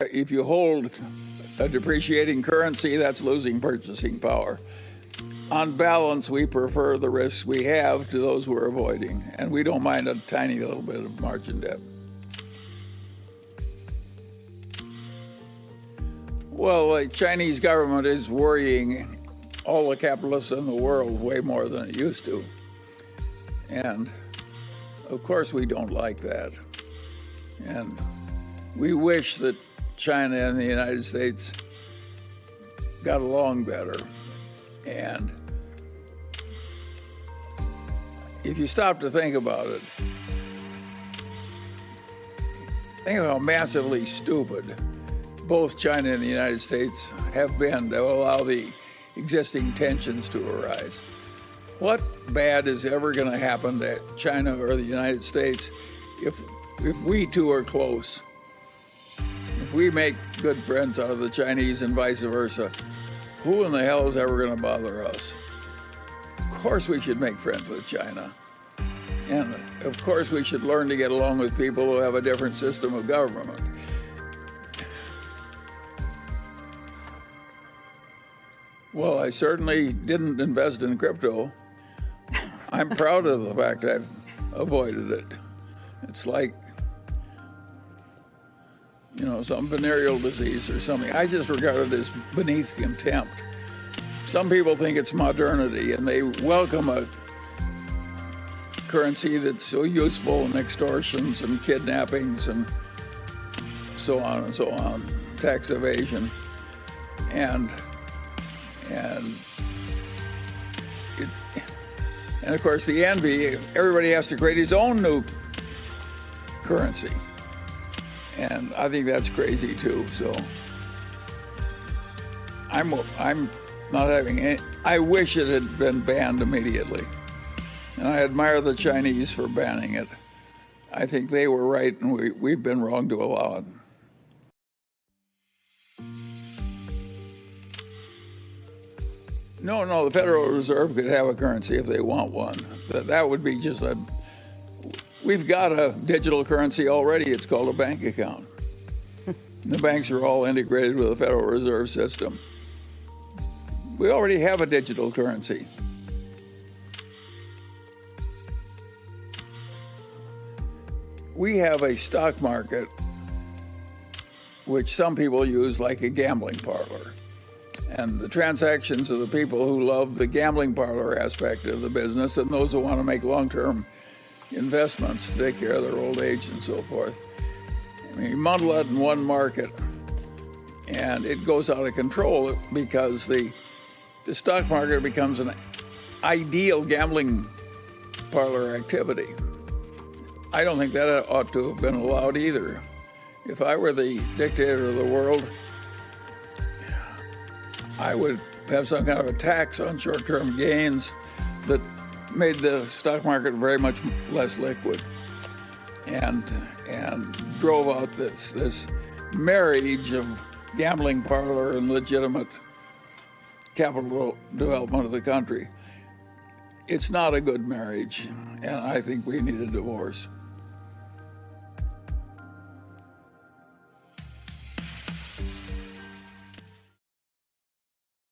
If you hold a depreciating currency, that's losing purchasing power. On balance, we prefer the risks we have to those we're avoiding, and we don't mind a tiny little bit of margin debt. Well, the Chinese government is worrying all the capitalists in the world way more than it used to. And of course we don't like that. And we wish that China and the United States got along better. And if you stop to think about it, think of how massively stupid both China and the United States have been to allow the existing tensions to arise. What bad is ever going to happen to China or the United States if we two are close? If we make good friends out of the Chinese and vice versa, who in the hell is ever going to bother us? Of course we should make friends with China. And of course we should learn to get along with people who have a different system of government. Well, I certainly didn't invest in crypto. I'm proud of the fact I've avoided it. It's like, some venereal disease or something. I just regard it as beneath contempt. Some people think it's modernity, and they welcome a currency that's so useful in extortions and kidnappings and so on and so on, tax evasion. And of course, the envy, everybody has to create his own new currency. And I think that's crazy too. So I'm not having any, I wish it had been banned immediately. And I admire the Chinese for banning it. I think they were right and we've been wrong to allow it. No, the Federal Reserve could have a currency if they want one. That would be just we've got a digital currency already. It's called a bank account. The banks are all integrated with the Federal Reserve System. We already have a digital currency. We have a stock market which some people use like a gambling parlor. And the transactions of the people who love the gambling parlor aspect of the business and those who want to make long-term investments to take care of their old age and so forth. I mean, you muddle it in one market and it goes out of control because the stock market becomes an ideal gambling parlor activity. I don't think that ought to have been allowed either. If I were the dictator of the world, I would have some kind of a tax on short-term gains that made the stock market very much less liquid and drove out this marriage of gambling parlor and legitimate capital development of the country. It's not a good marriage, and I think we need a divorce.